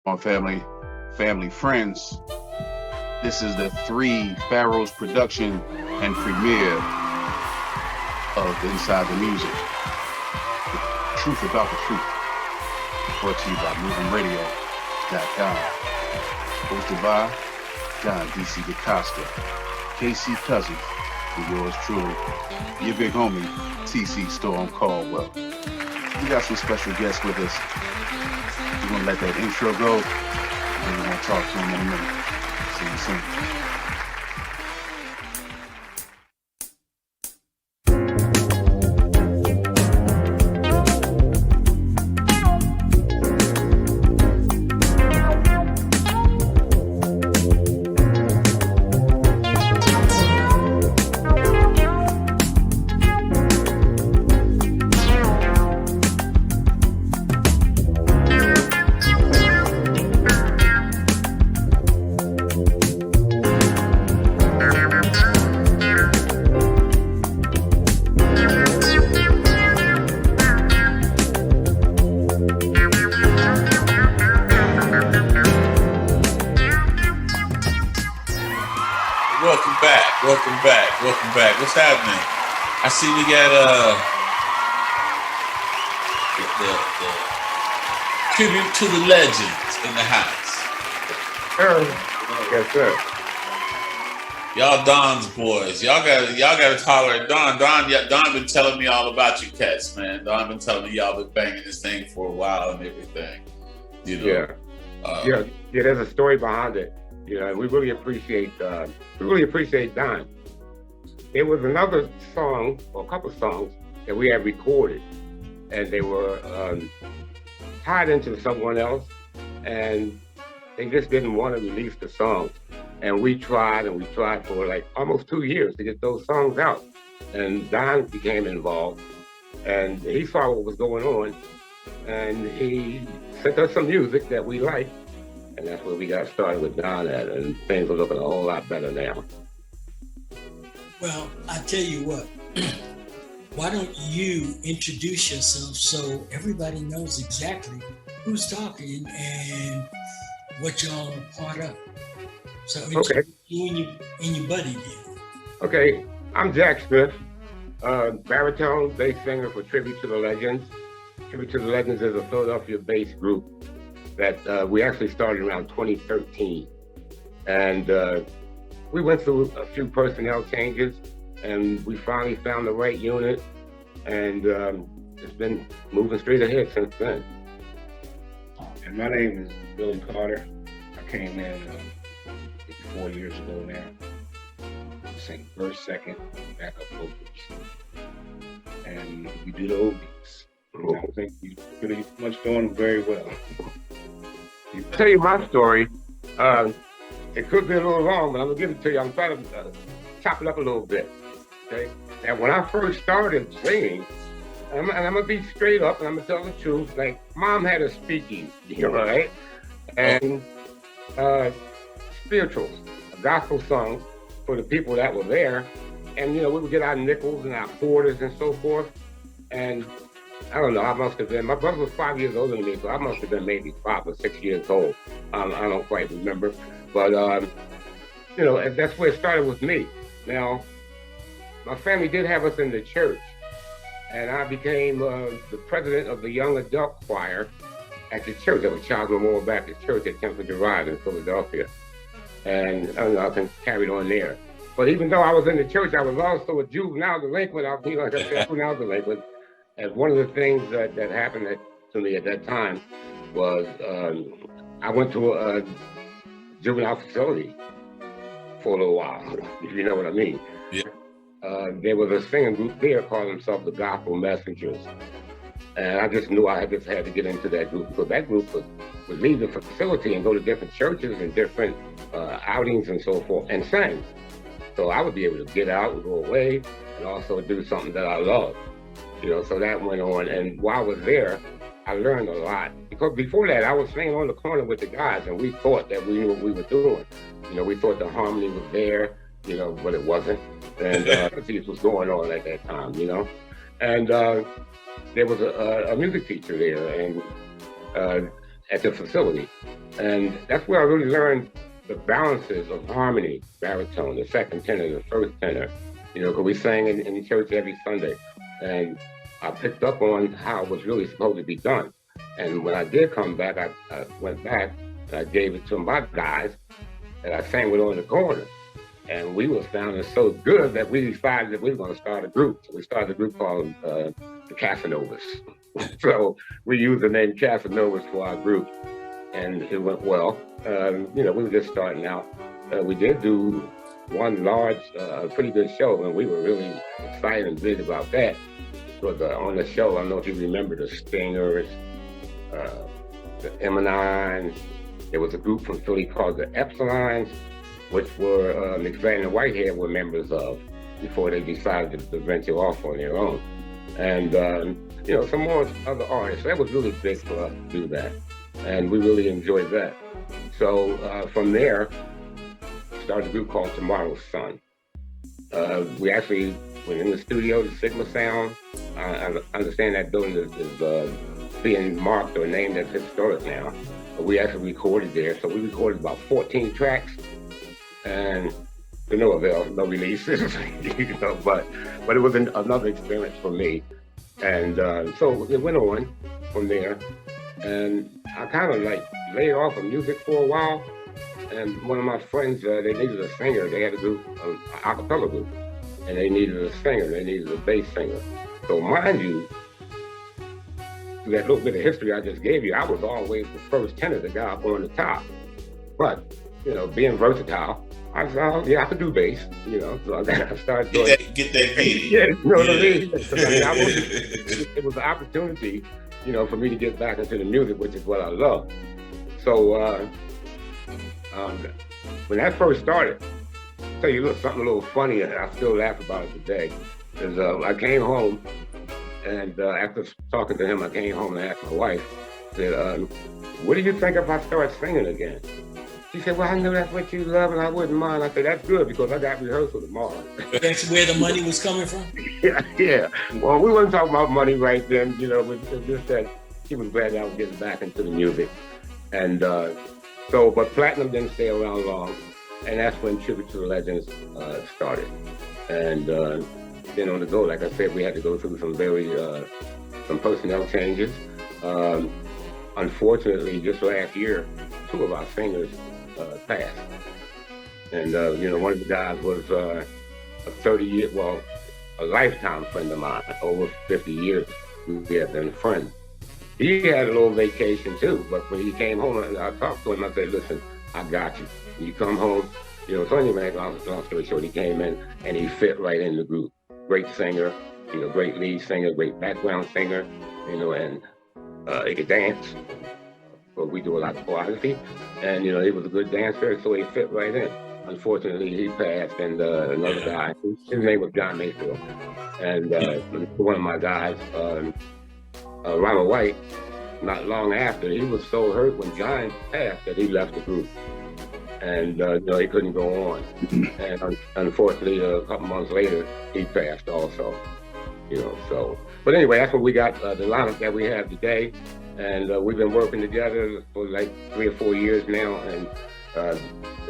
on family, friends. This is the Three Pharaohs production and premiere of Inside the Music. The truth about the truth. Brought to you by MovemRadio.com. Hosted by Don DC the Costa, KC Cousins, and yours truly, your big homie, TC Storm Caldwell. We got some special guests with us. We're gonna let that intro go, and we're gonna talk to them in a minute. See you soon. Welcome back. What's happening? I see we got the tribute to the legends in the house. Yes, sir. Y'all Don's boys. Y'all gotta tolerate Don. Don been telling me all about you cats, man. Don been telling me y'all been banging this thing for a while and everything. You know. Yeah. There's a story behind it. You know, we really appreciate Don. There was another song, or a couple songs, that we had recorded, and they were tied into someone else, and they just didn't want to release the songs. And we tried for like almost 2 years to get those songs out. And Don became involved, and he saw what was going on, and he sent us some music that we liked, and that's where we got started with Don at, and things are looking a whole lot better now. Well, I tell you what, why don't you introduce yourself so everybody knows exactly who's talking and what y'all are part of. So okay. You and your buddy did. Okay, I'm Jack Smith, baritone, bass singer for Tribute to the Legends. Tribute to the Legends is a Philadelphia-based group that we actually started around 2013. And we went through a few personnel changes, and we finally found the right unit, and it's been moving straight ahead since then. And my name is Billy Carter. I came in 4 years ago now. Sing first, second, backup vocals. And we do the oldies. And I think we're pretty much doing very well. I'll tell you my story. It could be a little long, but I'm gonna give it to you. I'm trying to chop it up a little bit. Okay. Now, when I first started singing, and I'm gonna be straight up and I'm gonna tell the truth. Like, Mom had a speakeasy, right? And spirituals, gospel songs for the people that were there. And we would get our nickels and our quarters and so forth. And I don't know, I must have been, my brother was 5 years older than me, so I must have been maybe 5 or 6 years old. I don't quite remember. But, that's where it started with me. Now, my family did have us in the church, and I became the president of the young adult choir at the church, at the Child Memorial Baptist Church at Temple Drive in Philadelphia. And I don't know, I can carry it on there. But even though I was in the church, I was also a juvenile delinquent. Like I said, juvenile delinquent. And one of the things that happened to me at that time was I went to a juvenile facility for a little while, if you know what I mean. Yeah. There was a singing group there called themselves the Gospel Messengers. And I just knew I just had to get into that group, because that group would leave the facility and go to different churches and different outings and so forth and sing. So I would be able to get out and go away and also do something that I loved. So that went on. And while I was there, I learned a lot. Because before that, I was singing on the corner with the guys, and we thought that we knew what we were doing. We thought the harmony was there, but it wasn't. And it was going on at that time, And there was a music teacher there, and at the facility. And that's where I really learned the balances of harmony, baritone, the second tenor, the first tenor, because we sang in church every Sunday. And I picked up on how it was really supposed to be done. And when I did come back, I went back and I gave it to my guys and I sang with on the corner. And we were sounding so good that we decided that we were going to start a group. So we started a group called the Casanovas. So we used the name Casanovas for our group, and it went well. We were just starting out. We did do one large, pretty good show, and we were really excited and big about that. Because on the show, I don't know if you remember the Stingers, the M&Is. There was a group from Philly called the Epsilons, which were McFadden and Whitehead were members of before they decided to venture off on their own. And, some more other artists. That was really big for us to do that. And we really enjoyed that. So from there, started a group called Tomorrow's Sun. We actually went in the studio, the Sigma Sound. I understand that building is being marked or named as historic now. But we actually recorded there. So we recorded about 14 tracks. And to no avail, no releases, but it was another experience for me. And so it went on from there. And I kind of laid off of music for a while. And one of my friends, they needed a singer. They had a group, an a cappella group, and they needed a singer. They needed a bass singer. So mind you, that little bit of history I just gave you, I was always the first tenor, the guy up on the top. But, being versatile, I said, I could do bass, so I started doing get that beat. Yeah, what I mean? It was an opportunity, for me to get back into the music, which is what I love. So when that first started, I'll tell you something a little funny, and I still laugh about it today, is I came home, and after talking to him, I came home and asked my wife, said, what do you think if I start singing again? She said, well, I know that's what you love and I wouldn't mind. I said, that's good because I got rehearsal tomorrow. That's where the money was coming from? Yeah. Well, we wasn't talking about money right then, but just that she was glad that I was getting back into the music. And but Platinum didn't stay around long. And that's when Tribute to the Legends started. And then on the go, like I said, we had to go through some personnel changes. Unfortunately, just last year, 2 of our singers passed. And, one of the guys was a lifetime friend of mine, over 50 years. We had been friends. He had a little vacation too, but when he came home, I talked to him, I said, listen, I got you. When you come home, so anyway, long story short, he came in and he fit right in the group. Great singer, great lead singer, great background singer, and he could dance. But we do a lot of choreography, and he was a good dancer, so he fit right in. Unfortunately, he passed, and another guy, his name was John Mayfield, and one of my guys, Ronald White, not long after, he was so hurt when John passed that he left the group, and he couldn't go on. And unfortunately, a couple months later, he passed also. So. But anyway, that's what we got, the lineup that we have today. And we've been working together for like 3 or 4 years now. And the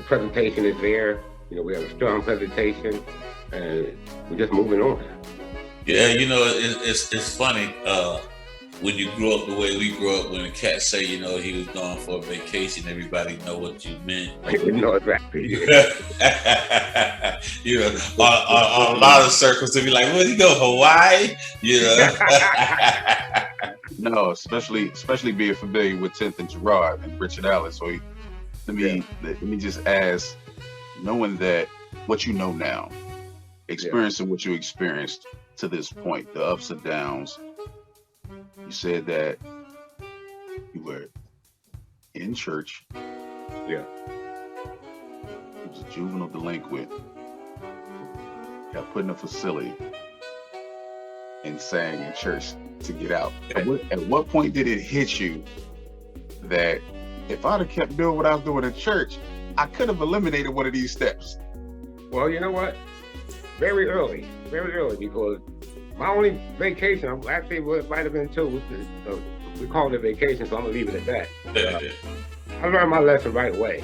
presentation is there. We have a strong presentation. And we're just moving on. Yeah, it's funny. When you grew up the way we grew up, when the cat say, he was gone for a vacation, everybody know what you meant. Exactly. A lot of circles to be like, where'd he go, Hawaii? No, especially being familiar with 10th and Gerard and Richard Allen. So let me just ask, knowing that what you know now, experiencing what you experienced to this point, the ups and downs. You said that you were in church. Yeah. You was a juvenile delinquent. Got put in a facility and sang in church to get out. At what point did it hit you that if I'd have kept doing what I was doing in church, I could have eliminated one of these steps? Well, you know what? Very early, because my only vacation, actually, might have been 2, we called it vacation, so I'm gonna leave it at that. Yeah. I learned my lesson right away.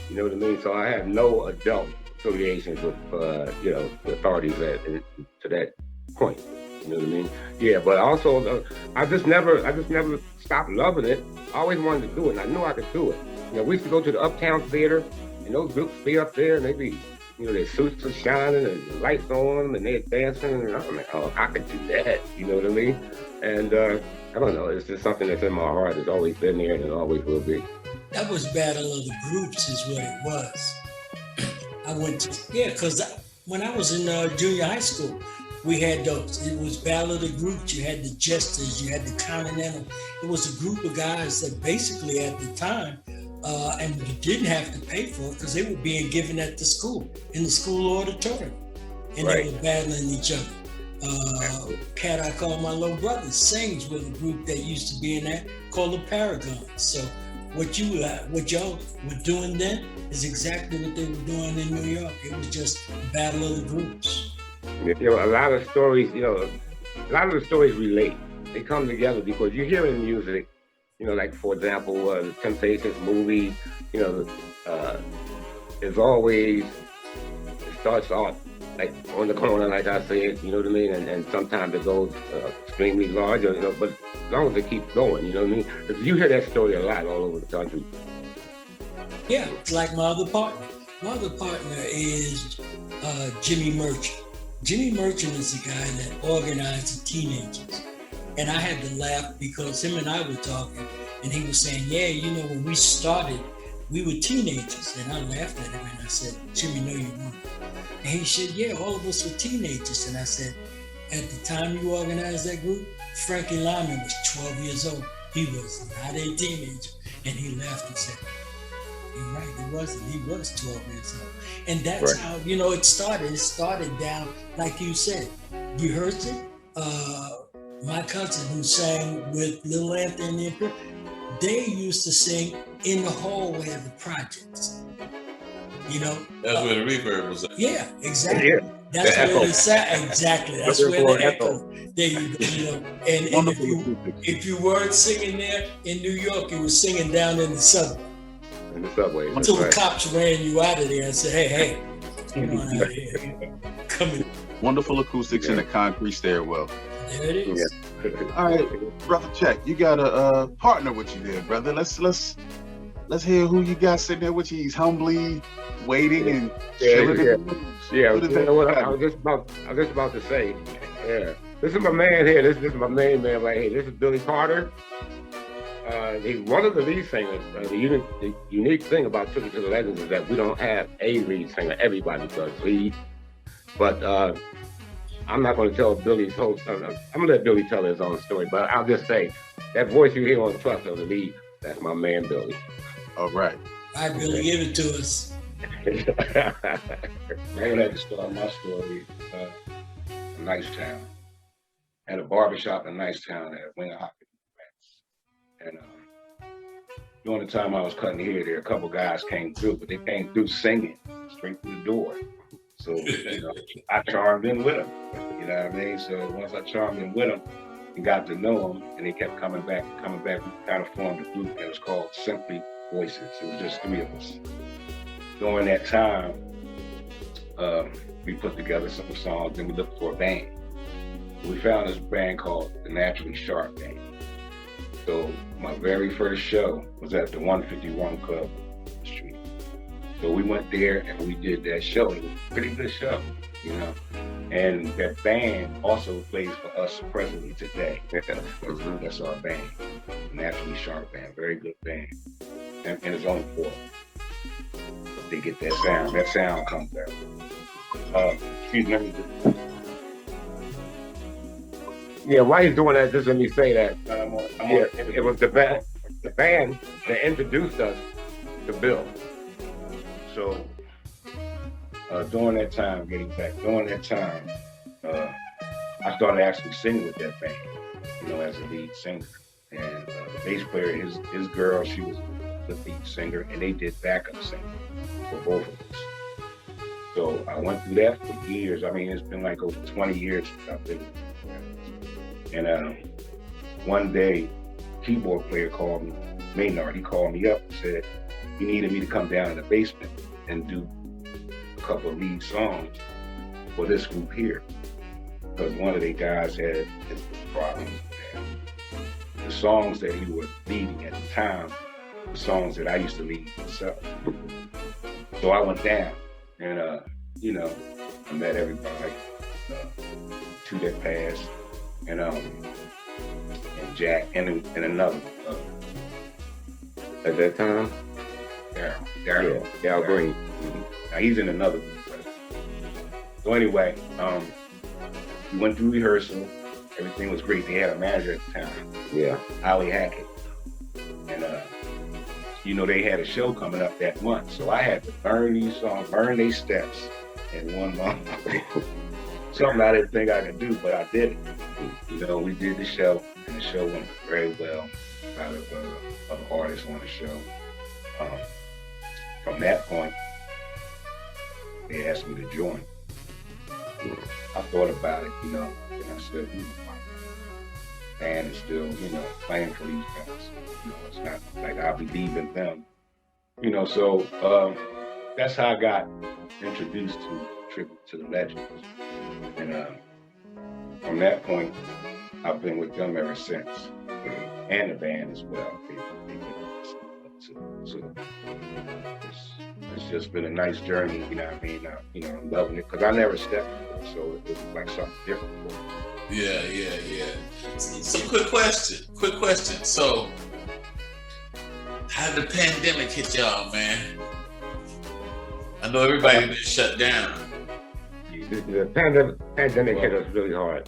You know what I mean? So I have no adult affiliations with, the authorities to that point. You know what I mean? Yeah, but also, I just never stopped loving it. I always wanted to do it, and I knew I could do it. We used to go to the Uptown Theater, and those groups be up there, and they be, their suits are shining, and the lights on, and they're dancing, and I'm like, oh, I could do that. You know what I mean? And I don't know, it's just something that's in my heart. It's always been there, and it always will be. That was Battle of the Groups is what it was. I went to, because when I was in junior high school, we had those. It was Battle of the Groups. You had the Jesters, you had the Continental. It was a group of guys that basically at the time, and you didn't have to pay for it because they were being given at the school, in the school auditorium. And Right. They were battling each other. Cat I call my little brother, Sings was a group that used to be in that called the Paragons. So what y'all were doing then is exactly what they were doing in New York. It was just Battle of the Groups. A lot of stories, a lot of the stories relate. They come together because you hear in music, like for example, the Temptations movie, it's always, it starts off like on the corner, like I said, you know what I mean? And sometimes it goes extremely large, but as long as it keeps going, you know what I mean? 'Cause you hear that story a lot all over the country. Yeah, it's like my other partner. My other partner is Jimmy Merchant. Jimmy Merchant is the guy that organized the teenagers. And I had to laugh because him and I were talking, and he was saying, when we started, we were teenagers. And I laughed at him and I said, Jimmy, no, you weren't. And he said, all of us were teenagers. And I said, at the time you organized that group, Frankie Lyman was 12 years old. He was not a teenager. And he laughed and said, you're right, he wasn't. He was 12 years old. And that's Right. how, it started. It started down, like you said, rehearsing. My cousin who sang with Little Anthony and Pip, they used to sing in the hallway of the projects. That's where the reverb was at. Yeah, exactly. Yeah. That's The where echo. it sat. Exactly. That's That's where where the the echo. There you go. And Wonderful acoustics if you weren't singing there in New York, you were singing down in the subway. in the subway. That's Until right. the cops ran you out of there and said, hey, come on out of here. Come in. Wonderful acoustics in a concrete stairwell. There it is. All right, brother Check, you got a partner with you there, brother. Let's hear who you got sitting there with you. He's humbly waiting and chilling. Yeah, What is you that? know what I was just about to say. Yeah, this is my man here. This is my main man right here. This is Billy Carter. He's one of the lead singers. The unique thing about Tribute to the Legends is that we don't have a lead singer. Everybody does lead, but I'm not going to tell Billy's whole story. I'm going to let Billy tell his own story, but I'll just say that voice you hear on the truck of the lead, that's my man Billy. All right. All right, Billy, give it to us. I would have to start my story in Nicetown. At a barbershop in Nicetown at Winger Hockey. And during the time I was cutting hair there, a couple guys came through, but they came through singing straight through the door. So, I charmed in with them. You know what I mean? So once I charmed in with them and got to know them, and they kept coming back, we kind of formed a group that was called Simply Voices. It was just three of us. During that time, we put together some songs and we looked for a band. We found this band called the Naturally Sharp Band. So my very first show was at the 151 Club Street. So we went there and we did that show. It was a pretty good show, And that band also plays for us presently today. That's our band, Naturally Sharp Band, very good band. And it's only four. They get that sound. That sound comes out. Excuse me. Yeah, while he's doing that, just let me say that I'm it was the band that introduced us to Bill. So during that time, I started actually singing with that band, as a lead singer. And the bass player, his girl, she was the lead singer, and they did backup singing for both of us. So I went through that for years. I mean, it's been like over 20 years since I've been with them. And one day, keyboard player called me, Maynard. He called me up and said he needed me to come down in the basement and do a couple of lead songs for this group here, because one of the guys had problems. And the songs that he was leading at the time, the songs that I used to lead myself. So I went down and, you know, I met everybody, two that passed, and Jack and another. At that time, Daryl Green. Now he's in another group. So anyway, we went through rehearsal. Everything was great. They had a manager at the time. Yeah. Holly Hackett. And, you know, they had a show coming up that month. So I had to burn these songs, burn these steps in 1 month. Something I didn't think I could do, but I did it. You know, we did the show, and the show went very well. A lot of other artists on the show. From that point, they asked me to join. I thought about it, you know, and I said, you know, my band is still, you know, playing for these guys. You know, it's not like I believe in them. You know, so that's how I got introduced to Tribute to the Legends. And from that point, I've been with them ever since. And the band as well. So it's just been a nice journey, you know what I mean? You know, I'm loving it, because I never stepped before, so it was like something different for me. Yeah. So quick question. So how did the pandemic hit y'all, man? I know everybody been shut down. The pandemic hit us really hard.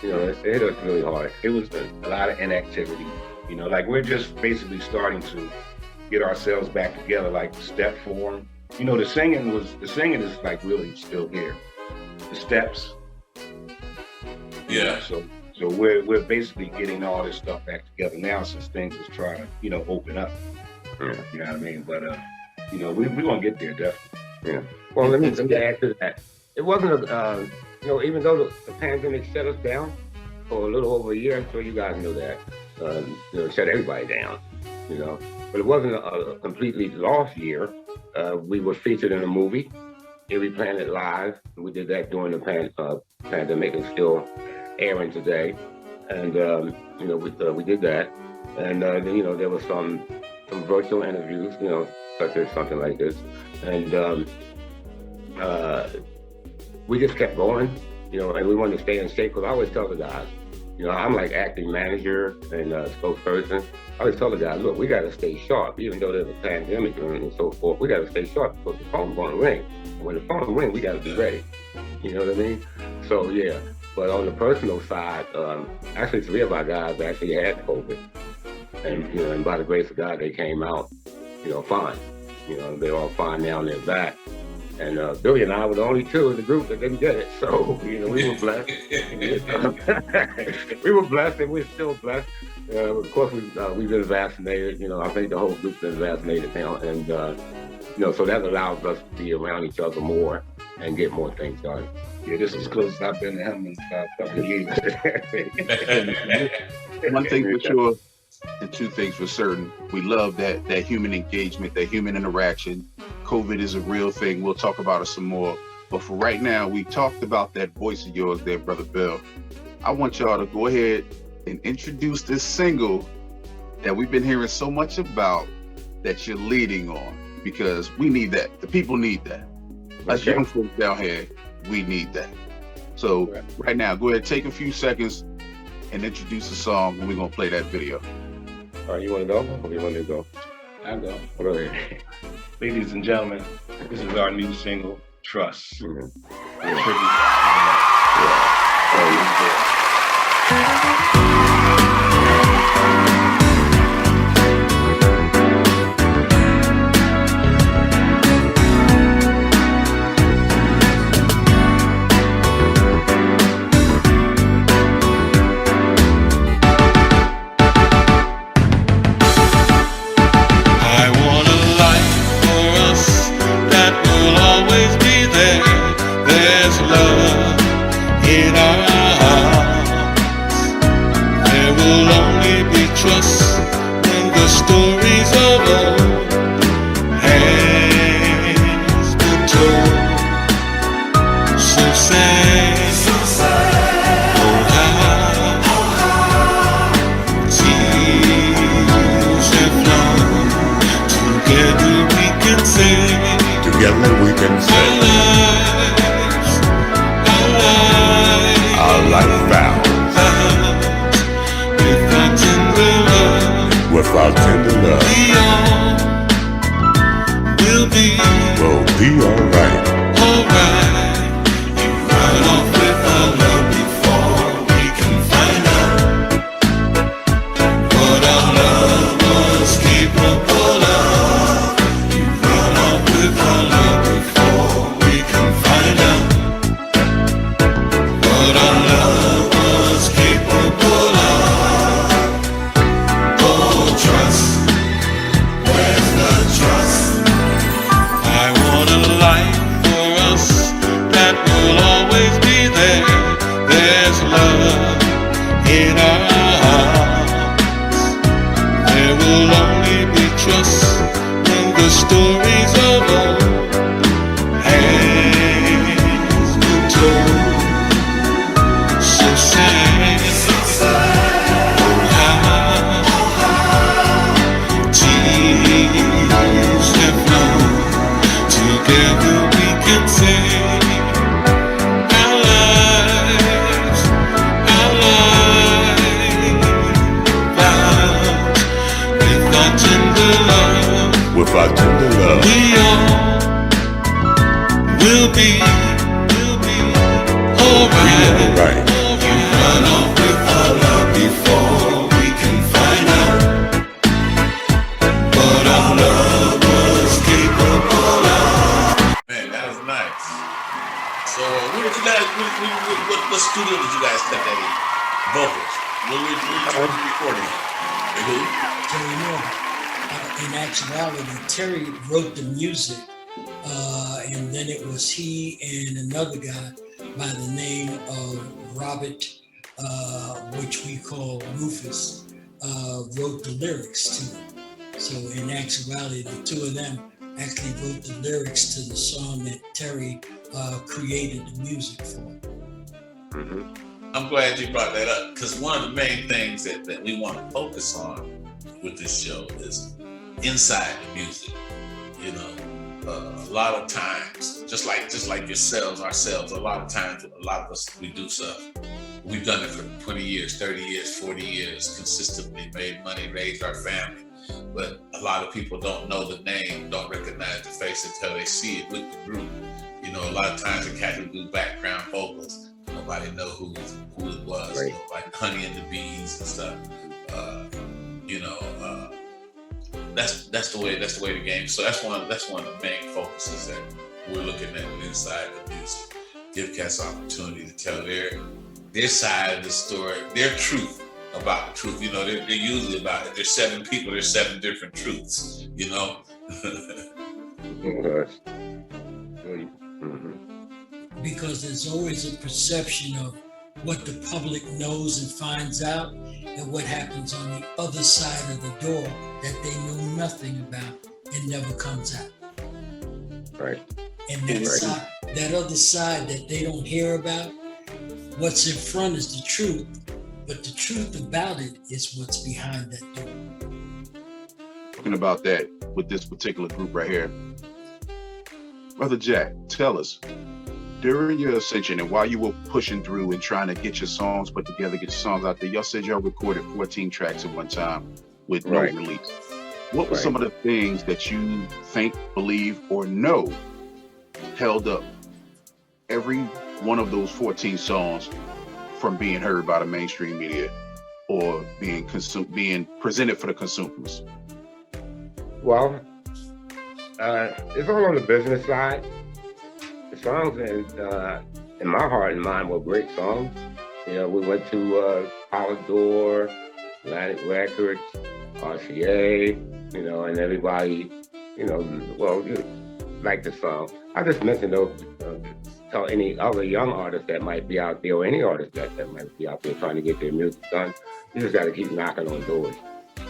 You know, it hit us really hard. It was a lot of inactivity. You know, like we're just basically starting to get ourselves back together, like step form. You know, the singing is like really still here. The steps. Yeah. So we're basically getting all this stuff back together now, since things is trying to, you know, open up. Yeah. You know what I mean? But you know, we're gonna get there definitely. Yeah. Well, let me add to that. It wasn't you know, even though the pandemic shut us down for a little over a year, I'm sure you guys know that. You know, shut everybody down. You know, but it wasn't a completely lost year. We were featured in a movie, Erie Planet Live. We did that during the pandemic, and still airing today. And you know, we did that. And then, you know, there was some virtual interviews, you know, such as something like this. And we just kept going, you know, and we wanted to stay in shape, because I always tell the guys, you know, I'm like acting manager and spokesperson. I always tell the guys, look, we got to stay sharp, even though there's a pandemic and so forth. We got to stay sharp, because the phone's going to ring. And when the phone rings, we got to be ready. You know what I mean? So yeah. But on the personal side, actually 3 of our guys actually had COVID, and you know, and by the grace of God, they came out, you know, fine. You know, they're all fine now, and they're back. And Billy and I were the only 2 in the group that didn't get it. So, you know, we were blessed. We were blessed, and we're still blessed. Of course, we've been vaccinated. You know, I think the whole group's been vaccinated now. And, you know, so that allows us to be around each other more and get more things done. Yeah, this is close. I've been to him in about 30 years. One thing for sure, and 2 things for certain. We love that human engagement, that human interaction. COVID is a real thing. We'll talk about it some more. But for right now, we talked about that voice of yours there, Brother Bill. I want y'all to go ahead and introduce this single that we've been hearing so much about, that you're leading on, because we need that. The people need that. Us young folks down here, we need that. So right now, go ahead, take a few seconds and introduce the song, and we're going to play that video. All right, you want to go, or you want me to go? I go. Go ahead. Ladies and gentlemen, this is our new single, Trust. Mm-hmm. There's love in our hearts. There Together we can sing. Together we can sing. Our life vows. With our tender love. We'll be alright. Alright. You run off with our love before we can find out what our love was capable of. You run off with our love before we can find out what our love was capable of. Oh, trust. Where's the trust? I want a life for us that will always be there. There's love in our hearts. There will only be trust when the stories of old has been told. So sad, oh how tears have flown. Together we can sing our lives vows with our tender love. With our tender love. We all will be alright. You run off with our love before we can find out what our love was capable of. Man, that was nice. So, where did you guys? What studio did you guys cut that in? Vocals. Where were you recording? Who? Terry Moore. In actuality, Terry wrote the music, and then it was he and another guy by the name of Robert, which we call Rufus, wrote the lyrics to it. So in actuality, the two of them actually wrote the lyrics to the song that Terry created the music for. I'm glad you brought that up, because one of the main things that we want to focus on with this show is inside the music. You know, a lot of times, just like ourselves, a lot of times, a lot of us, we do stuff. We've done it for 20 years, 30 years, 40 years, consistently made money, raised our family. But a lot of people don't know the name, don't recognize the face until they see it with the group. You know, a lot of times the cats will do background vocals. Nobody know who it was, Right. you know, like Honey and the Bees and stuff. That's the way the game. So that's one of the main focuses that we're looking at inside the music. Give cats opportunity to tell their side of the story, their truth about the truth. You know, they're usually about it. There's 7 people, there's 7 different truths, you know. Because there's always a perception of what the public knows and finds out, and what happens on the other side of the door that they know nothing about and never comes out. Right. And that other side that they don't hear about, what's in front is the truth, but the truth about it is what's behind that door. Talking about that with this particular group right here. Brother Jack, tell us, during your ascension and while you were pushing through and trying to get your songs put together, get your songs out there, y'all said y'all recorded 14 tracks at one time with no release. What were some of the things that you think, believe, or know held up every one of those 14 songs from being heard by the mainstream media or being presented for the consumers? Well, it's all on the business side. The songs in my heart and mind were great songs. You know, we went to Polydor, Atlantic Records, RCA, you know, and everybody, you know, well, you like the song. I just mentioned those, tell any other young artist that might be out there, or any artist that might be out there trying to get their music done, you just got to keep knocking on doors.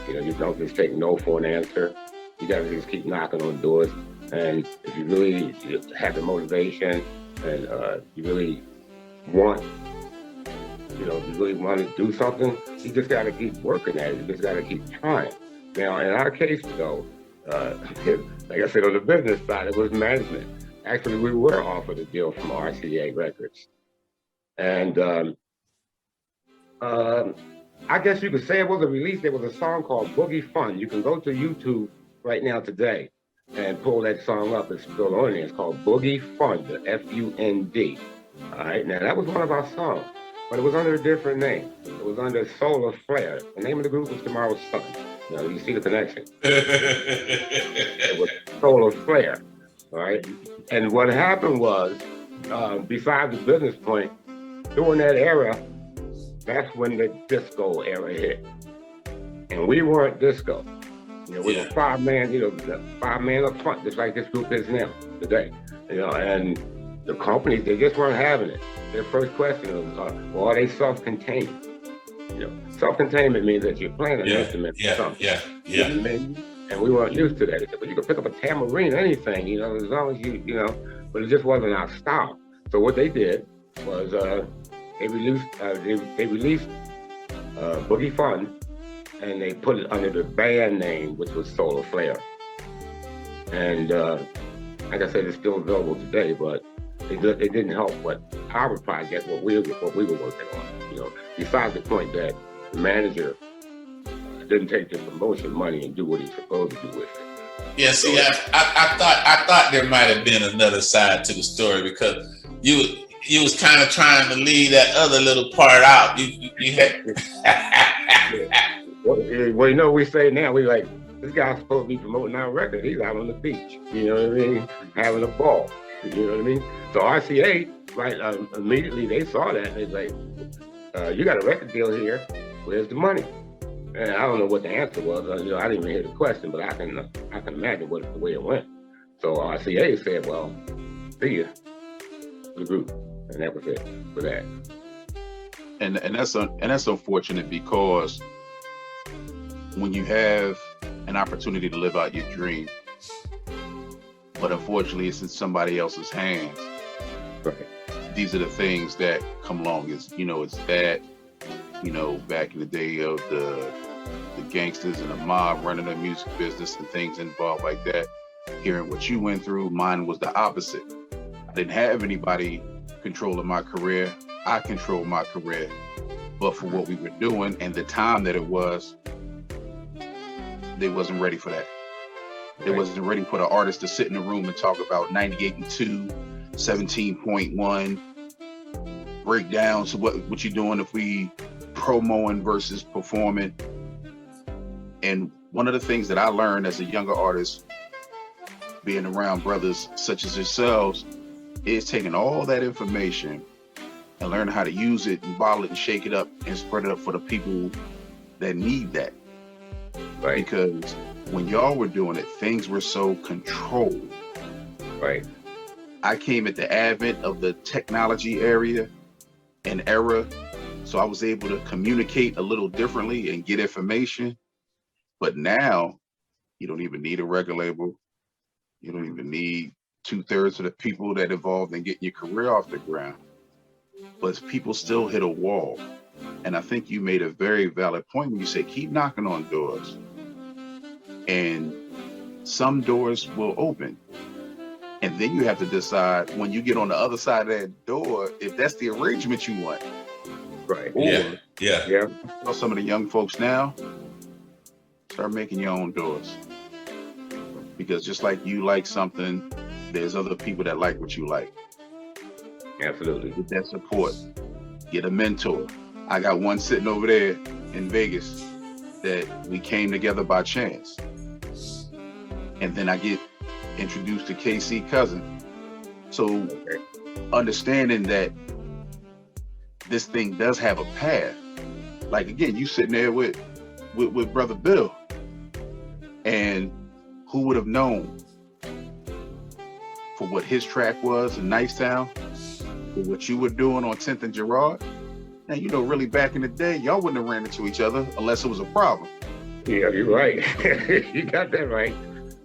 You know, you don't just take no for an answer. You got to just keep knocking on doors. And if you really have the motivation and you really want, you know, if you really want to do something, you just got to keep working at it. You just got to keep trying. Now, in our case, though, like I said, on the business side, it was management. Actually, we were offered a deal from RCA Records. And I guess you could say it was a release. There was a song called Boogie Fun. You can go to YouTube right now today and pull that song up. It's still on there. It's called Boogie Fun, the F-U-N-D. All right, now that was one of our songs, but it was under a different name. It was under Solar Flare. The name of the group was Tomorrow's Sun. You know, you see the connection. It was Solar Flare, all right? And what happened was, besides the business point, during that era, that's when the disco era hit. And we weren't disco. You know, we were five-man, five-man up front, just like this group is now, today. You know, and the companies, they just weren't having it. Their first question was, well, are they self-contained? You know, self-containment means that you're playing an instrument or something. You know what I mean? And we weren't used to that. They said, but you could pick up a tambourine, anything, you know, as long as you know, but it just wasn't our style. So what they did was they released Boogie Fun, and they put it under the band name, which was Solar Flare. And like I said, it's still available today, but it didn't help what our project, what we were working on. You know, besides the point that the manager didn't take the promotion money and do what he's supposed to do with it. Yeah, see, I thought there might have been another side to the story, because you was kind of trying to leave that other little part out. You had. Well, you know, we say now, we like, this guy's supposed to be promoting our record. He's out on the beach, you know what I mean? Having a ball, you know what I mean? So RCA, right, immediately they saw that and they're like, you got a record deal here, where's the money? And I don't know what the answer was. You know, I didn't even hear the question, but I can imagine the way it went. So RCA said, well, see ya, the group. And that was it for that. And that's unfortunate, because when you have an opportunity to live out your dream, but unfortunately it's in somebody else's hands. Right. These are the things that come along. It's that, you know, back in the day of the gangsters and the mob running the music business and things involved like that. Hearing what you went through, mine was the opposite. I didn't have anybody controlling my career. I controlled my career. But for what we were doing and the time that it was, they wasn't ready for that. They wasn't ready for the artist to sit in a room and talk about 98 and 2, 17.1, breakdowns. So what you doing if we promoing versus performing. And one of the things that I learned as a younger artist, being around brothers such as yourselves, is taking all that information and learning how to use it and bottle it and shake it up and spread it up for the people that need that. Right. Because when y'all were doing it, things were so controlled. Right. I came at the advent of the technology area and era, so I was able to communicate a little differently and get information. But now, you don't even need a record label. You don't even need 2/3 of the people that involved in getting your career off the ground. But people still hit a wall. And I think you made a very valid point when you say, keep knocking on doors. And some doors will open. And then you have to decide, when you get on the other side of that door, if that's the arrangement you want. Right. Or, yeah. Some of the young folks now, start making your own doors. Because just like you like something, there's other people that like what you like. Absolutely. Get that support. Get a mentor. I got one sitting over there in Vegas that we came together by chance. And then I get introduced to KC Cousin. So understanding that this thing does have a path. Like, again, you sitting there with Brother Bill. And who would have known for what his track was in Nicetown, for what you were doing on 10th and Girard? And you know, really back in the day, y'all wouldn't have ran into each other unless it was a problem. Yeah, you're right. You got that right.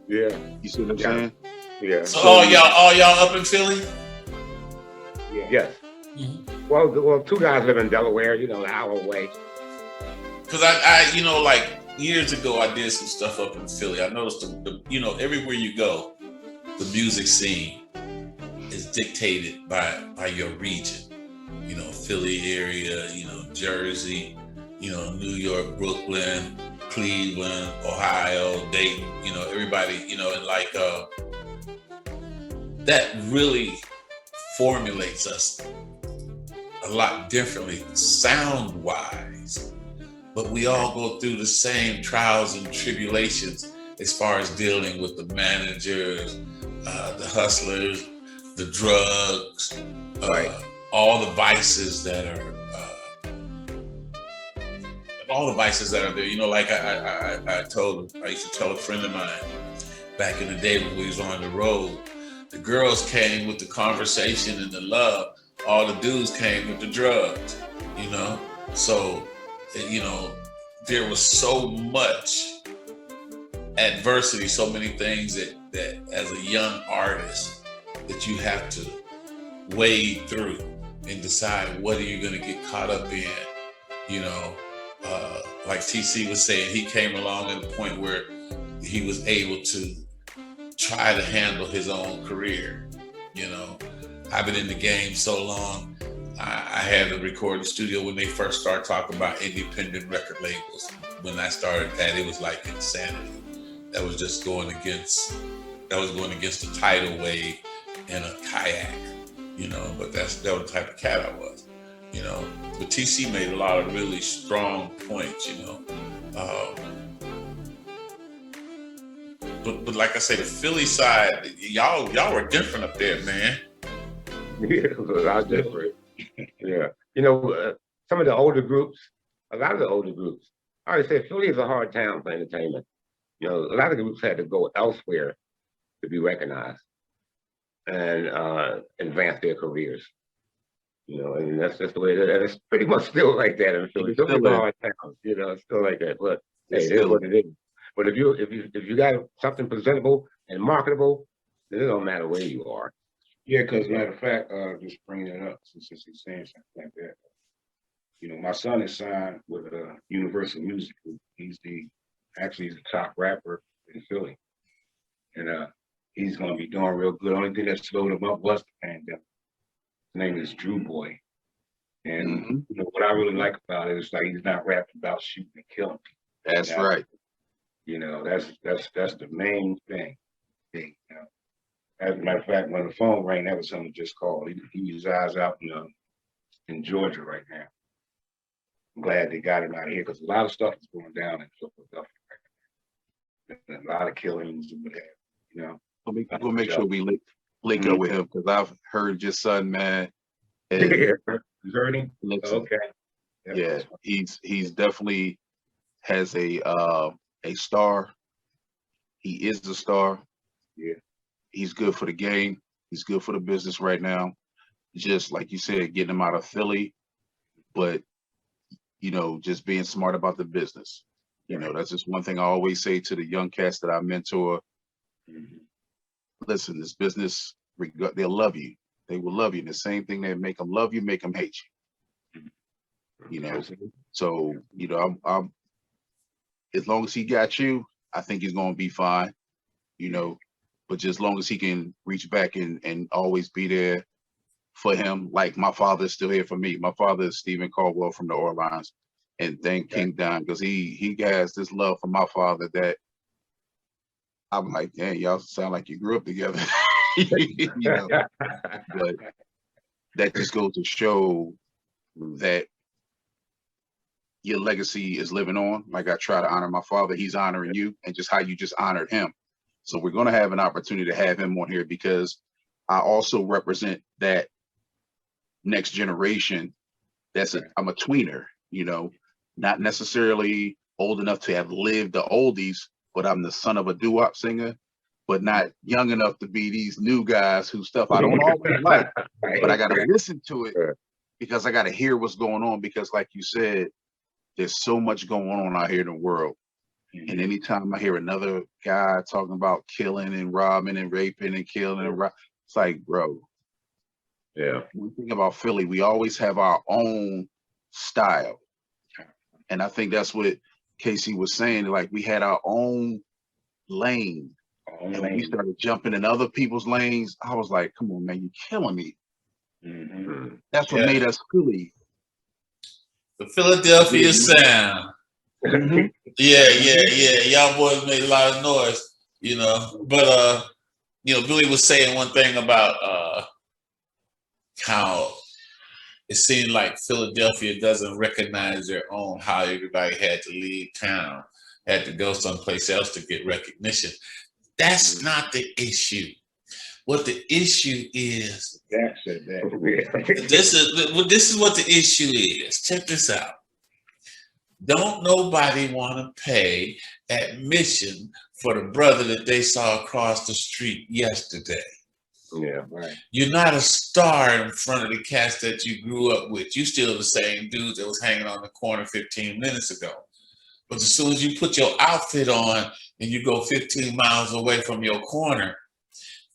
Yeah. You see what I'm saying? Yeah. So all y'all up in Philly? Yeah. Yes. Mm-hmm. Well, two guys live in Delaware, you know, an hour away. Because I you know, like years ago, I did some stuff up in Philly. I noticed you know, everywhere you go, the music scene is dictated by your region. You know, Philly area, you know, Jersey, you know, New York, Brooklyn, Cleveland, Ohio, Dayton, you know, everybody, you know, and like that really formulates us a lot differently sound wise, but we all go through the same trials and tribulations as far as dealing with the managers, the hustlers, the drugs, all the vices that are there. You know, like I used to tell a friend of mine back in the day when we was on the road, the girls came with the conversation and the love, all the dudes came with the drugs, you know? So, you know, there was so much adversity, so many things that as a young artist that you have to wade through and decide what are you gonna get caught up in, you know? Like TC was saying, he came along at the point where he was able to try to handle his own career, you know? I've been in the game so long. I had a recording studio when they first started talking about independent record labels. When I started that, it was like insanity. That was just going against the tidal wave in a kayak, you know, but that was the type of cat I was, you know. But TC made a lot of really strong points, you know. But like I say, the Philly side, y'all were different up there, man. Yeah, it was a lot different. Yeah. You know, some of the older groups, a lot of the older groups, I always say Philly is a hard town for entertainment. You know, a lot of the groups had to go elsewhere to be recognized and advance their careers. You know, and that's just the way that it's pretty much still like that in Philly. It's still a hard town, you know, it's still like that. But hey, it is what it is. But if you got something presentable and marketable, then it don't matter where you are. Yeah, because matter of fact, just bringing it up since he's saying something like that. You know, my son is signed with Universal Music Group. He's the top rapper in Philly, and he's going to be doing real good. Only thing that slowed him up was the pandemic. His name is Drew Boy, and you know what I really like about it is like he's not rapping about shooting and killing people. That's right. You know, that's the main thing. You know. As a matter of fact, when the phone rang, that was someone just called. He resides out in Georgia right now. I'm glad they got him out of here because a lot of stuff is going down in Philadelphia right now. A lot of killings and what have you, know. We'll make sure we link up with him because I've heard your son, man. And you heard him? Okay. Yeah, he's definitely has a star. He is the star. Yeah. He's good for the game. He's good for the business right now. Just like you said, getting him out of Philly, but you know, just being smart about the business. You know, that's just one thing I always say to the young cats that I mentor. Listen, this business, they'll love you. They will love you. And the same thing that make them love you, make them hate you. You know, so you know, I'm as long as he got you, I think he's gonna be fine. You know. But just as long as he can reach back and always be there for him, like my father is still here for me. My father is Stephen Caldwell from the Orleans, and thank King Don because he has this love for my father that I'm like, damn, y'all sound like you grew up together. You know, but that just goes to show that your legacy is living on. Like I try to honor my father, he's honoring you, and just how you just honored him. So we're going to have an opportunity to have him on here because I also represent that next generation. I'm a tweener, you know, not necessarily old enough to have lived the oldies, but I'm the son of a doo-wop singer, but not young enough to be these new guys whose stuff I don't always like, but I got to listen to it because I got to hear what's going on because like you said, there's so much going on out here in the world. And anytime I hear another guy talking about killing and robbing and raping and killing and it's like, bro. Yeah. One thing about Philly, we always have our own style. And I think that's what Casey was saying, like we had our own lane, and when we started jumping in other people's lanes, I was like, "Come on, man, you're killing me." Mm-hmm. That's what made us Philly. The Philadelphia sound. Mm-hmm. Yeah. Y'all boys made a lot of noise, you know. But you know, Billy was saying one thing about how it seemed like Philadelphia doesn't recognize their own, how everybody had to leave town, had to go someplace else to get recognition. That's not the issue. What the issue is, This is what the issue is. Check this out. Don't nobody want to pay admission for the brother that they saw across the street yesterday. Yeah, right. You're not a star in front of the cats that you grew up with. You still the same dude that was hanging on the corner 15 minutes ago. But as soon as you put your outfit on and you go 15 miles away from your corner,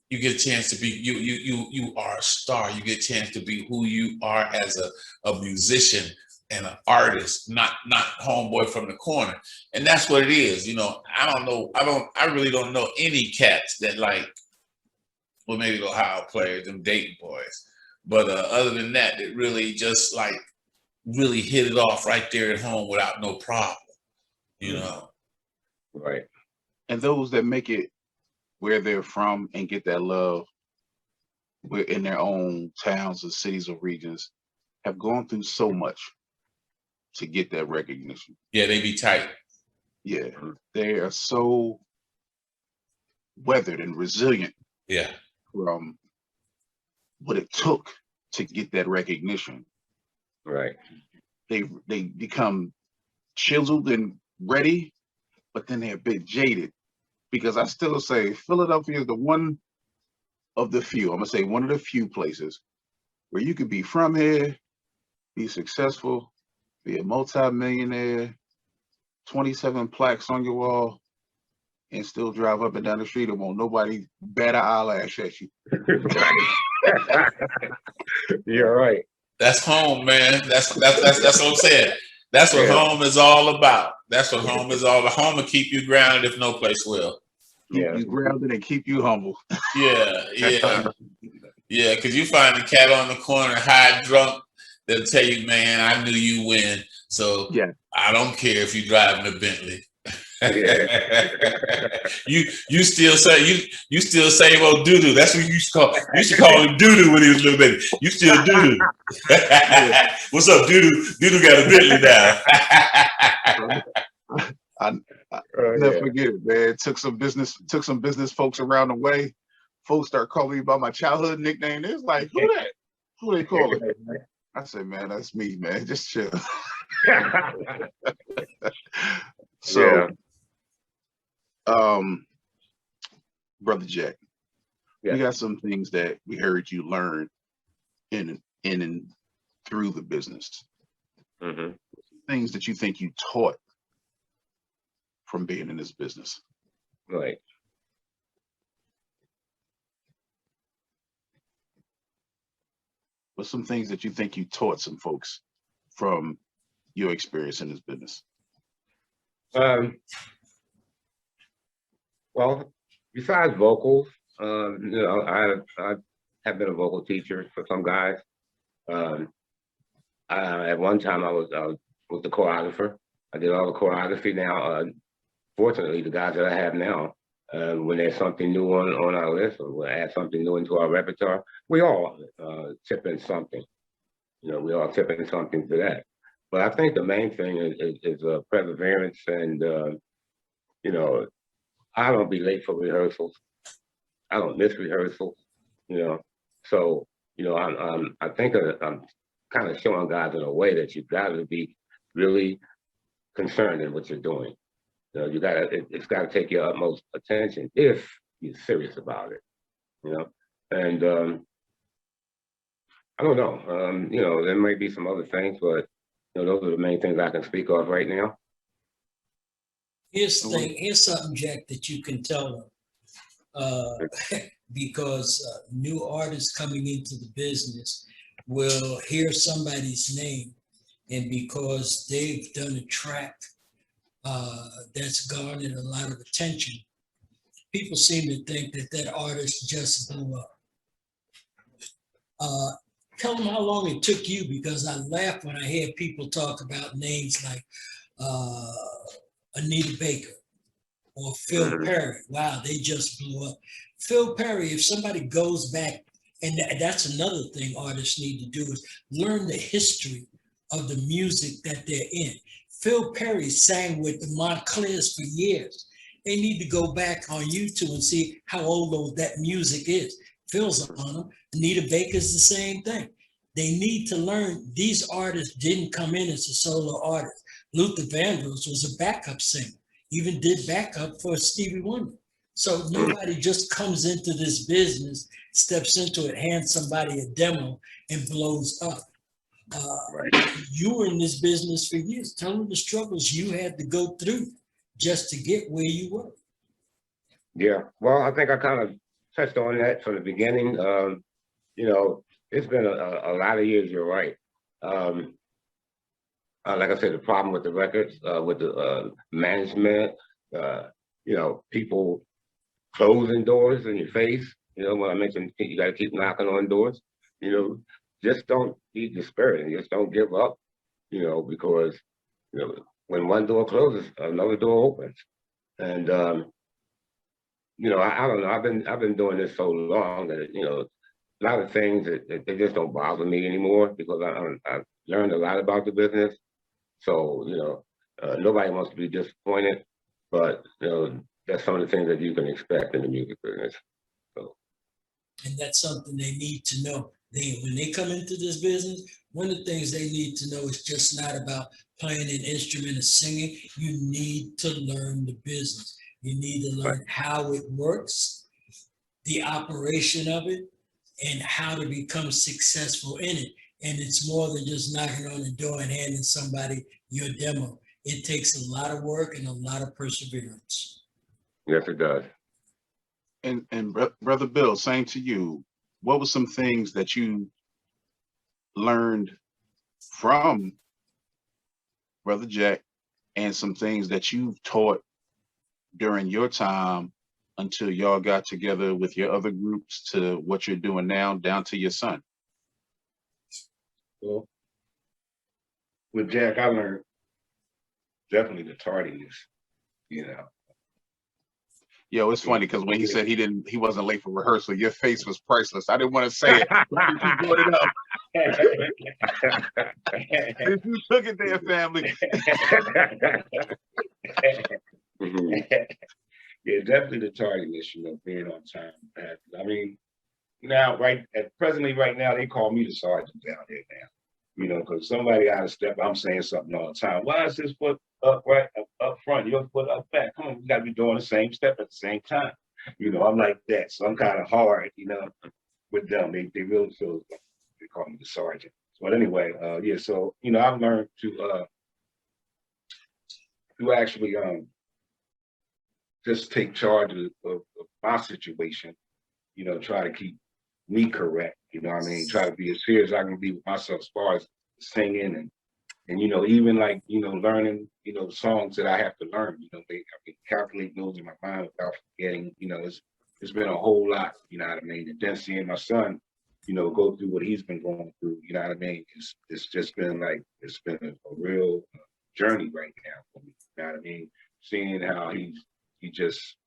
you get a chance to be you are a star. You get a chance to be who you are as a musician and an artist, not homeboy from the corner. And that's what it is. You know, I really don't know any cats that like, well, maybe the Ohio players, them Dayton boys. But other than that, it really just like really hit it off right there at home without no problem, you know? Right. And those that make it where they're from and get that love in their own towns or cities or regions have gone through so much to get that recognition. Yeah, they be tight. Yeah, they are so weathered and resilient. Yeah. From what it took to get that recognition. Right. They become chiseled and ready, but then they're a bit jaded. Because I still say Philadelphia is the one of the few, I'm gonna say one of the few places where you could be from here, be successful, be a multi-millionaire, 27 plaques on your wall, and still drive up and down the street and won't nobody bat an eyelash at you. You're right. That's home, man. That's what I'm saying. That's what home is all about. That's what home is all about. Home will keep you grounded if no place will. Keep you grounded and keep you humble. Yeah. Because you find a cat on the corner, high drunk, they'll tell you, man, I knew you win. So I don't care if you driving a Bentley. you still say you still same old doo-doo. That's what you used to call. You used to call him doo-doo when he was a little baby. You still doo-doo. What's up, doo-doo? Doo-doo got a Bentley now. I never forget it, man. Took some business folks around the way. Folks start calling me by my childhood nickname. It's like, who that? Who they calling? I said, man, that's me, man. Just chill. So, Brother Jack, we got some things that we heard you learn in and through the business. Mm-hmm. Things that you think you taught from being in this business. Right. What's some things that you think you taught some folks from your experience in this business? Well, besides vocals, you know, I have been a vocal teacher for some guys. At one time I was the choreographer. I did all the choreography. Now, fortunately, the guys that I have now, when there's something new on our list, or we'll add something new into our repertoire, we all tip in something. You know, we all tip in something to that. But I think the main thing is perseverance, and you know, I don't be late for rehearsals. I don't miss rehearsals. You know, so you know, I think I'm kind of showing guys in a way that you've got to be really concerned in what you're doing. You know, it's got to take your utmost attention if you're serious about it. You know, and I don't know. You know, there might be some other things, but you know, those are the main things I can speak of right now. Here's the thing. Here's something, Jack, that you can tell them, because new artists coming into the business will hear somebody's name, and because they've done a track that's garnered a lot of attention. People seem to think that that artist just blew up. Tell them how long it took you, because I laugh when I hear people talk about names like Anita Baker or Phil Perry. Wow, they just blew up. Phil Perry, if somebody goes back, and that's another thing artists need to do, is learn the history of the music that they're in. Phil Perry sang with the Montclairs for years. They need to go back on YouTube and see how old that music is. Phil's on them. Anita Baker's the same thing. They need to learn. These artists didn't come in as a solo artist. Luther Vandross was a backup singer, even did backup for Stevie Wonder. So nobody just comes into this business, steps into it, hands somebody a demo, and blows up. You were in this business for years. Tell them the struggles you had to go through just to get where you were. Yeah, well, I think I kind of touched on that from the beginning. You know, it's been a lot of years, you're right. Like I said, the problem with the records, with the management, you know, people closing doors in your face. You know, when I mentioned you got to keep knocking on doors, you know, just don't be despairing. Just don't give up, you know, because, you know, when one door closes, another door opens. And, you know, I don't know. I've been doing this so long that, you know, a lot of things that they just don't bother me anymore, because I've learned a lot about the business. So, you know, nobody wants to be disappointed, but, you know, that's some of the things that you can expect in the music business. So. And that's something they need to know. When they come into this business, one of the things they need to know is just not about playing an instrument or singing. You need to learn the business. You need to learn how it works, the operation of it, and how to become successful in it. And it's more than just knocking on the door and handing somebody your demo. It takes a lot of work and a lot of perseverance. Yes, it does. And Brother Bill, same to you. What were some things that you learned from Brother Jack, and some things that you've taught during your time until y'all got together with your other groups to what you're doing now, down to your son? Well, with Jack, I learned definitely the tardiness, you know. Yo, it's funny because when he said he wasn't late for rehearsal, your face was priceless. I didn't want to say it, but you brought it up. If you took it there, family. Yeah, definitely the tardiness, you know, being on time. I mean, now, presently right now, they call me the sergeant down there now. You know, because somebody out of step, I'm saying something all the time. Why is his foot up front, your foot up back? Come on, we got to be doing the same step at the same time. You know, I'm like that. So I'm kind of hard, you know, with them. They really feel like they call me the sergeant. But anyway, yeah, so, you know, I've learned to actually just take charge of my situation, you know, try to keep me correct, you know what I mean? Try to be as serious as I can be with myself as far as singing and you know, even like, you know, learning, you know, songs that I have to learn, you know, I can calculate those in my mind without forgetting, you know, it's been a whole lot, you know what I mean? And then seeing my son, you know, go through what he's been going through, you know what I mean? It's just been like, it's been a real journey right now for me, you know what I mean? Seeing how he just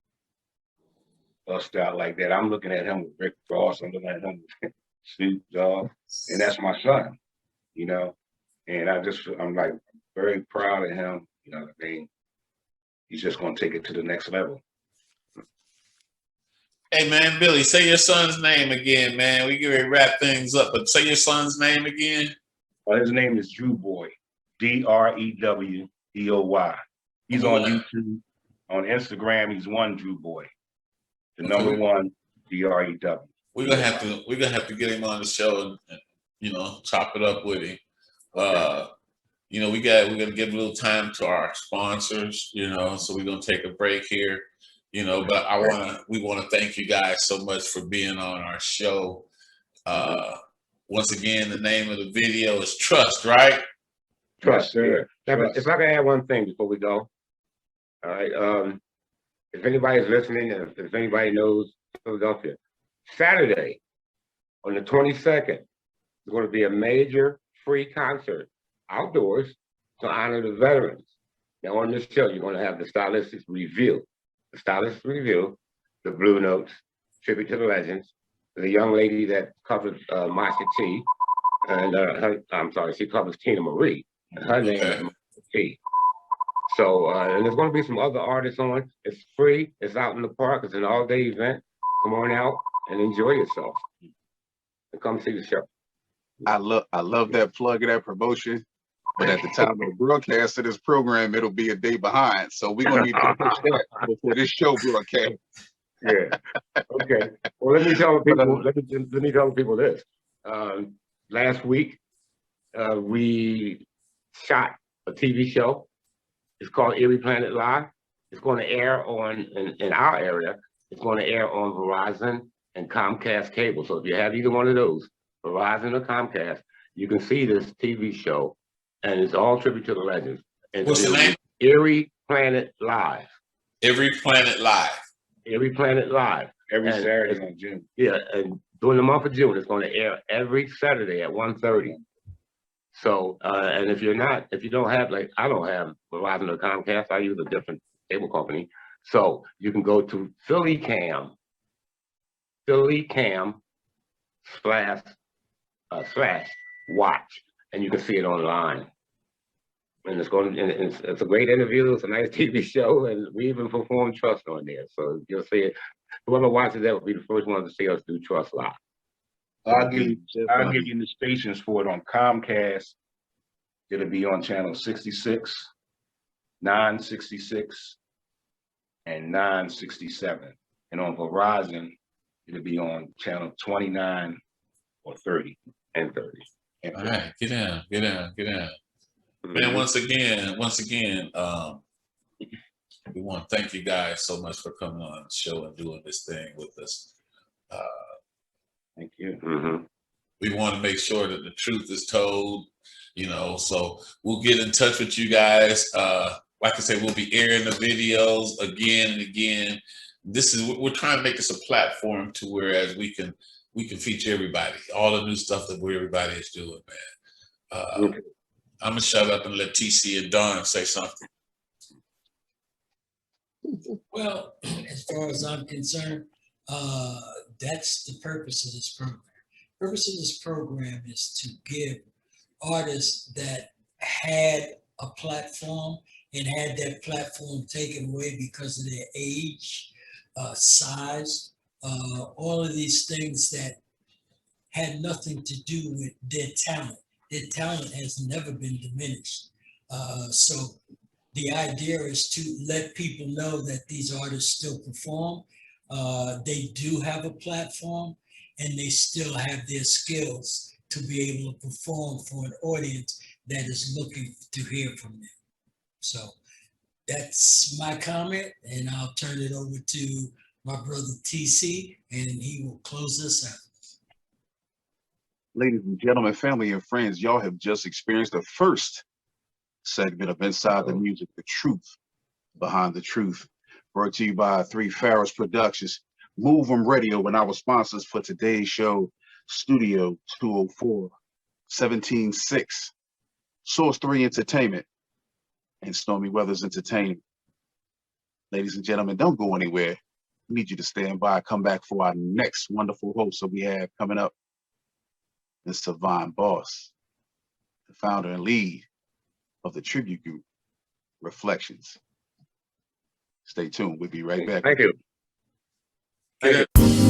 bust out like that. I'm looking at him with Rick Ross, I'm looking at him with Snoop Dogg, and that's my son, you know? And I'm like very proud of him, you know what I mean? He's just gonna take it to the next level. Hey man, Billy, say your son's name again, man. We get ready to wrap things up, but say your son's name again. Well, his name is Drew Boy, DREWDOY. He's on YouTube, on Instagram. He's one Drew Boy, the number one DREW. We're gonna have to get him on the show and you know, chop it up with him. You know, we're gonna give a little time to our sponsors, you know, so we're gonna take a break here, you know, but we wanna thank you guys so much for being on our show. Once again, the name of the video is Trust, right? Trust, sir. If I can add one thing before we go, All right. If anybody's listening, and if anybody knows Philadelphia, Saturday on the 22nd, there's going to be a major free concert outdoors to honor the veterans. Now on this show, you're going to have the Stylistics Review. The Stylistics Review, the Blue Notes, Tribute to the Legends, the young lady that covers Masha T, and she covers Tina Marie. Her name is Masha T. So, and there's going to be some other artists on. It's free. It's out in the park. It's an all-day event. Come on out and enjoy yourself. And come see the show. I love that plug of that promotion. But at the time of the broadcast of this program, it'll be a day behind. So we're going to need to push that before this show broadcast. Yeah. Okay. Well, let me tell people. Let me tell people this. Last week, we shot a TV show. It's called Erie Planet Live. It's going to air on in our area. It's going to air on Verizon and Comcast cable. So if you have either one of those, Verizon or Comcast, you can see this TV show, and it's all tribute to the legends. And what's the name? Erie Planet Live. Erie Planet Live. Erie Planet Live. Every Saturday in June. Yeah, and during the month of June, it's going to air every Saturday at 1:30. So, and if you don't have, like, I don't have Verizon or Comcast, I use a different cable company. So you can go to PhillyCam / watch, and you can see it online. And it's a great interview. It's a nice TV show, and we even perform Trust on there. So you'll see it. Whoever watches that will be the first one to see us do Trust live. I'll give you the stations for it on Comcast. It'll be on channel 66, 966, and 967. And on Verizon, it'll be on channel 29 or 30 and 30. All right, get down. Man, once again, we want to thank you guys so much for coming on the show and doing this thing with us. Thank you. Mm-hmm. We want to make sure that the truth is told, so we'll get in touch with you guys. Like I said, we'll be airing the videos again and again. We're trying to make this a platform to whereas we can feature everybody, all the new stuff that everybody is doing, man. I'm gonna shut up and let TC and Don say something. Well, as far as I'm concerned, that's the purpose of this program. The purpose of this program is to give artists that had a platform and had that platform taken away because of their age, size, all of these things that had nothing to do with their talent. Their talent has never been diminished. So the idea is to let people know that these artists still perform. They do have a platform, and they still have their skills to be able to perform for an audience that is looking to hear from them. So that's my comment, and I'll turn it over to my brother TC, and he will close us out. Ladies and gentlemen, family and friends, y'all have just experienced the first segment of Inside the Music, the truth behind the truth, brought to you by 3 Pharaohs Productions, Movem Radio, and our sponsors for today's show, Studio 204, 176, Source 3 Entertainment, and Stormy Weathers Entertainment. Ladies and gentlemen, don't go anywhere. We need you to stand by, come back for our next wonderful host that we have coming up. Ms. Savon Boss, the founder and lead of the tribute group, Reflections. Stay tuned. We'll be right back. Thank you. Thank you.